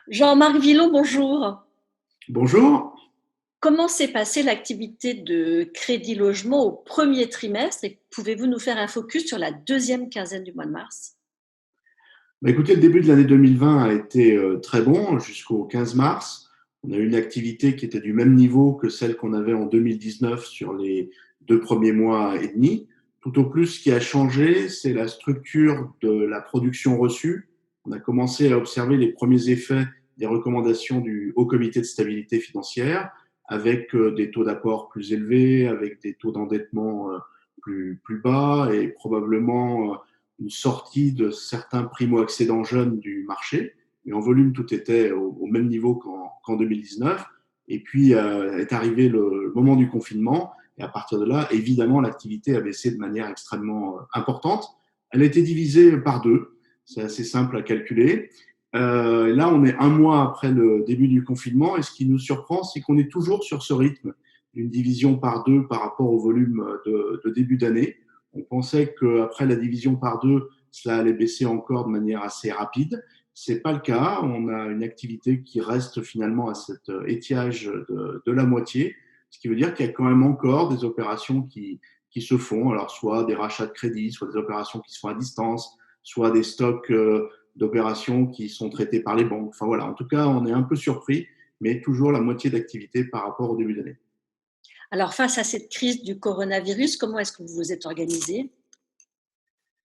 Jean-Marc Villon, bonjour. Bonjour. Comment s'est passée l'activité de Crédit Logement au premier trimestre et pouvez-vous nous faire un focus sur la deuxième quinzaine du mois de mars? Écoutez, le début de l'année 2020 a été très bon jusqu'au 15 mars. On a eu une activité qui était du même niveau que celle qu'on avait en 2019 sur les 2 premiers mois et demi. Tout au plus, ce qui a changé, c'est la structure de la production reçue. On a commencé à observer les premiers effets des recommandations du Haut Comité de stabilité financière, avec des taux d'apport plus élevés, avec des taux d'endettement plus bas et probablement une sortie de certains primo-accédants jeunes du marché. Mais en volume, tout était au même niveau qu'en 2019. Et puis est arrivé le moment du confinement. Et à partir de là, évidemment, l'activité a baissé de manière extrêmement importante. Elle a été divisée par deux. C'est assez simple à calculer. Là, on est un mois après le début du confinement. Et ce qui nous surprend, c'est qu'on est toujours sur ce rythme d'une division par deux par rapport au volume de début d'année. On pensait qu'après la division par deux, cela allait baisser encore de manière assez rapide. C'est pas le cas. On a une activité qui reste finalement à cet étiage de la moitié, ce qui veut dire qu'il y a quand même encore des opérations qui se font. Alors, soit des rachats de crédit, soit des opérations qui se font à distance, soit des stocks d'opérations qui sont traités par les banques. Enfin voilà, en tout cas, on est un peu surpris, mais toujours la moitié d'activité par rapport au début d'année. Alors, face à cette crise du coronavirus, comment est-ce que vous vous êtes organisé?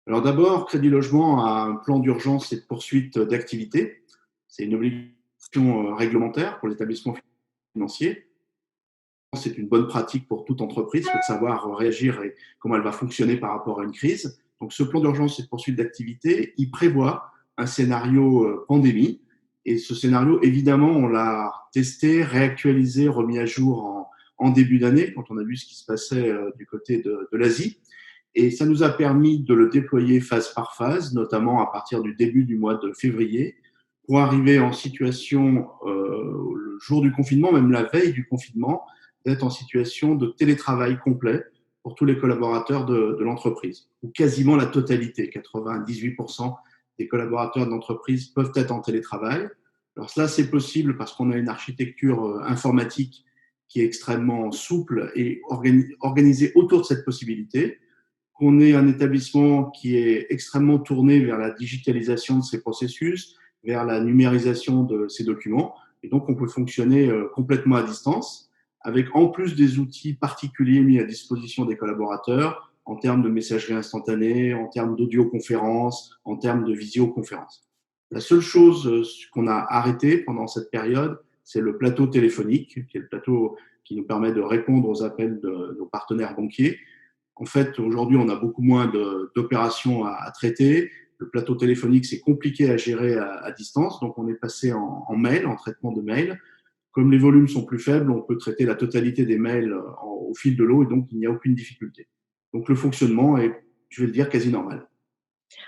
Alors d'abord, Crédit Logement a un plan d'urgence et de poursuite d'activité. C'est une obligation réglementaire pour l'établissement financier. C'est une bonne pratique pour toute entreprise que de savoir réagir et comment elle va fonctionner par rapport à une crise. Donc ce plan d'urgence et de poursuite d'activité, il prévoit un scénario pandémie. Et ce scénario, évidemment, on l'a testé, réactualisé, remis à jour en début d'année, quand on a vu ce qui se passait du côté de l'Asie. Et ça nous a permis de le déployer phase par phase, notamment à partir du début du mois de février, pour arriver en situation, le jour du confinement, même la veille du confinement, d'être en situation de télétravail complet pour tous les collaborateurs de l'entreprise, ou quasiment la totalité, 98% des collaborateurs de l'entreprise peuvent être en télétravail. Alors cela, c'est possible parce qu'on a une architecture informatique qui est extrêmement souple et organisée autour de cette possibilité, qu'on ait un établissement qui est extrêmement tourné vers la digitalisation de ses processus, vers la numérisation de ses documents. Et donc, on peut fonctionner complètement à distance, avec en plus des outils particuliers mis à disposition des collaborateurs en termes de messagerie instantanée, en termes d'audioconférence, en termes de visioconférence. La seule chose qu'on a arrêté pendant cette période, c'est le plateau téléphonique, qui est le plateau qui nous permet de répondre aux appels de nos partenaires banquiers. En fait, aujourd'hui, on a beaucoup moins d'opérations à traiter. Le plateau téléphonique, c'est compliqué à gérer à distance. Donc, on est passé en mail, en traitement de mail. Comme les volumes sont plus faibles, on peut traiter la totalité des mails au fil de l'eau et donc il n'y a aucune difficulté. Donc, le fonctionnement est, je vais le dire, quasi normal.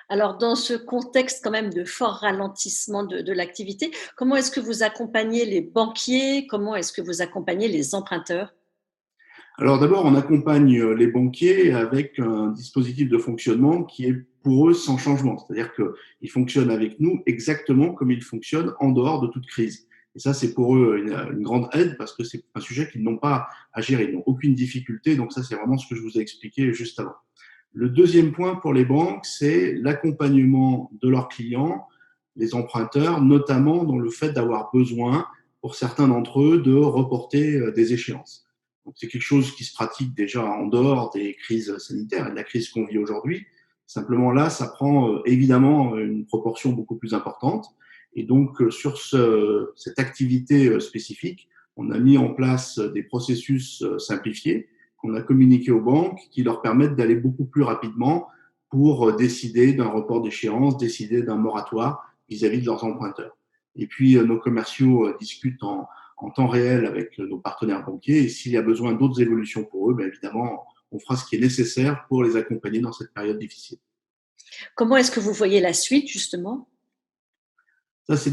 Alors, dans ce contexte quand même de fort ralentissement de l'activité, comment est-ce que vous accompagnez les banquiers? Comment est-ce que vous accompagnez les emprunteurs? Alors d'abord, on accompagne les banquiers avec un dispositif de fonctionnement qui est pour eux sans changement. C'est-à-dire qu'ils fonctionnent avec nous exactement comme ils fonctionnent en dehors de toute crise. Et ça, c'est pour eux une grande aide parce que c'est un sujet qu'ils n'ont pas à gérer. Ils n'ont aucune difficulté. Donc ça, c'est vraiment ce que je vous ai expliqué juste avant. Le deuxième point pour les banques, c'est l'accompagnement de leurs clients, les emprunteurs, notamment dans le fait d'avoir besoin, pour certains d'entre eux, de reporter des échéances. Donc, c'est quelque chose qui se pratique déjà en dehors des crises sanitaires et de la crise qu'on vit aujourd'hui. Simplement là, ça prend évidemment une proportion beaucoup plus importante. Et donc, sur cette activité spécifique, on a mis en place des processus simplifiés qu'on a communiqués aux banques qui leur permettent d'aller beaucoup plus rapidement pour décider d'un report d'échéance, décider d'un moratoire vis-à-vis de leurs emprunteurs. Et puis, nos commerciaux discutent en temps réel avec nos partenaires banquiers. Et s'il y a besoin d'autres évolutions pour eux, bien évidemment, on fera ce qui est nécessaire pour les accompagner dans cette période difficile. Comment est-ce que vous voyez la suite, justement? Ça, c'est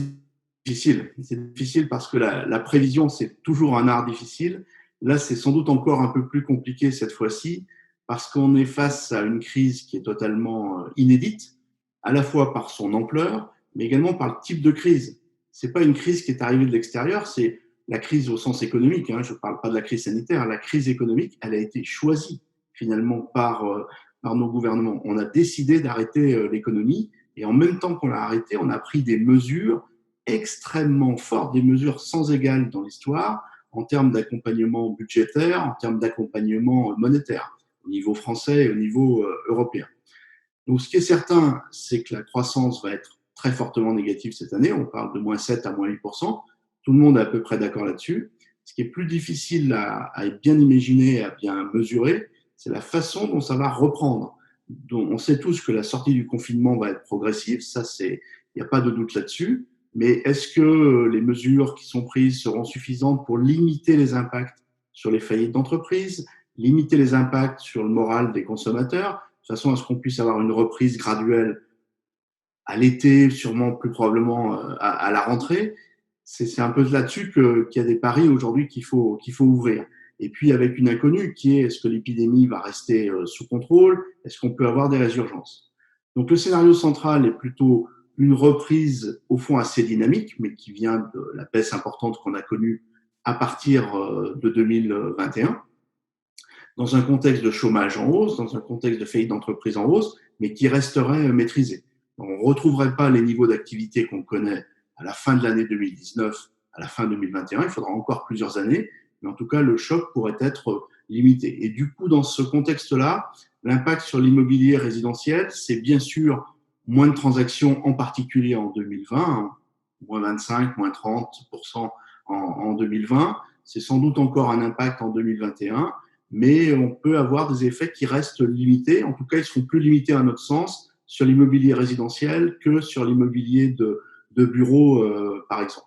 difficile. C'est difficile parce que la prévision, c'est toujours un art difficile. Là, c'est sans doute encore un peu plus compliqué cette fois-ci parce qu'on est face à une crise qui est totalement inédite, à la fois par son ampleur, mais également par le type de crise. c'est pas une crise qui est arrivée de l'extérieur, c'est la crise au sens économique, hein, je ne parle pas de la crise sanitaire, la crise économique, elle a été choisie finalement par nos gouvernements. On a décidé d'arrêter l'économie et en même temps qu'on l'a arrêté, on a pris des mesures extrêmement fortes, des mesures sans égales dans l'histoire en termes d'accompagnement budgétaire, en termes d'accompagnement monétaire, au niveau français et au niveau européen. Donc, ce qui est certain, c'est que la croissance va être très fortement négative cette année. On parle de moins 7 à moins 8%. Tout le monde est à peu près d'accord là-dessus. Ce qui est plus difficile à bien imaginer, à bien mesurer, c'est la façon dont ça va reprendre. Donc, on sait tous que la sortie du confinement va être progressive. Ça, il n'y a pas de doute là-dessus. Mais est-ce que les mesures qui sont prises seront suffisantes pour limiter les impacts sur les faillites d'entreprises, limiter les impacts sur le moral des consommateurs, de façon à ce qu'on puisse avoir une reprise graduelle à l'été, sûrement plus probablement à la rentrée. C'est un peu là-dessus qu'il y a des paris aujourd'hui qu'il faut ouvrir. Et puis avec une inconnue qui est, est-ce que l'épidémie va rester sous contrôle? Est-ce qu'on peut avoir des résurgences? Donc le scénario central est plutôt une reprise au fond assez dynamique, mais qui vient de la baisse importante qu'on a connue à partir de 2021, dans un contexte de chômage en hausse, dans un contexte de faillite d'entreprise en hausse, mais qui resterait maîtrisé. On ne retrouverait pas les niveaux d'activité qu'on connaît à la fin de l'année 2019, à la fin 2021. Il faudra encore plusieurs années, mais en tout cas, le choc pourrait être limité. Et du coup, dans ce contexte-là, l'impact sur l'immobilier résidentiel, c'est bien sûr moins de transactions, en particulier en 2020, moins 25, moins 30% en 2020. C'est sans doute encore un impact en 2021, mais on peut avoir des effets qui restent limités. En tout cas, ils seront plus limités à notre sens sur l'immobilier résidentiel que sur l'immobilier de bureaux, par exemple.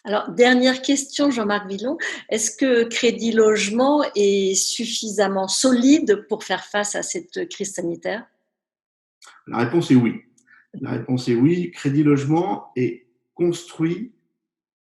Alors, dernière question, Jean-Marc Villon. Est-ce que Crédit Logement est suffisamment solide pour faire face à cette crise sanitaire? La réponse est oui. La réponse est oui. Crédit Logement est construit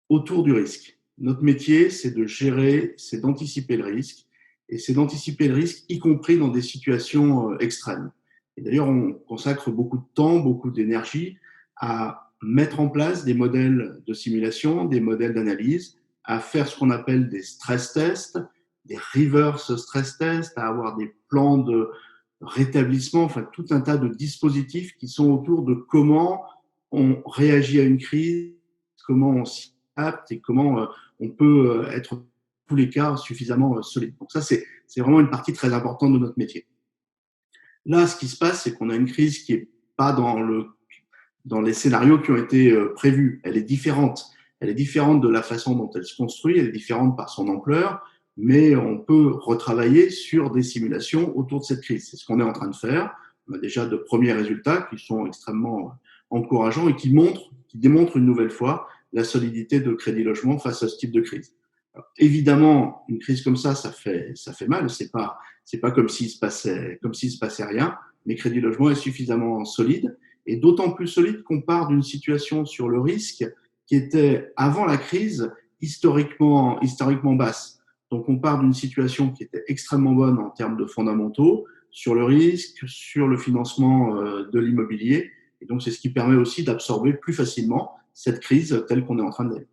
autour du risque. Notre métier, c'est de gérer, c'est d'anticiper le risque, et c'est d'anticiper le risque, y compris dans des situations extrêmes. Et d'ailleurs, on consacre beaucoup de temps, beaucoup d'énergie à mettre en place des modèles de simulation, des modèles d'analyse, à faire ce qu'on appelle des stress tests, des reverse stress tests, à avoir des plans de rétablissement, enfin tout un tas de dispositifs qui sont autour de comment on réagit à une crise, comment on s'y adapte et comment on peut être, dans tous les cas, suffisamment solide. Donc ça, c'est vraiment une partie très importante de notre métier. Là, ce qui se passe, c'est qu'on a une crise qui n'est pas dans les scénarios qui ont été prévus. Elle est différente. Elle est différente de la façon dont elle se construit, elle est différente par son ampleur, mais on peut retravailler sur des simulations autour de cette crise. C'est ce qu'on est en train de faire. On a déjà de premiers résultats qui sont extrêmement encourageants et qui démontrent une nouvelle fois la solidité de Crédit Logement face à ce type de crise. Alors, évidemment, une crise comme ça fait mal. C'est pas comme s'il se passait rien. Mais Crédit Logement est suffisamment solide et d'autant plus solide qu'on part d'une situation sur le risque qui était avant la crise historiquement basse. Donc on part d'une situation qui était extrêmement bonne en termes de fondamentaux sur le risque, sur le financement de l'immobilier. Et donc c'est ce qui permet aussi d'absorber plus facilement cette crise telle qu'on est en train de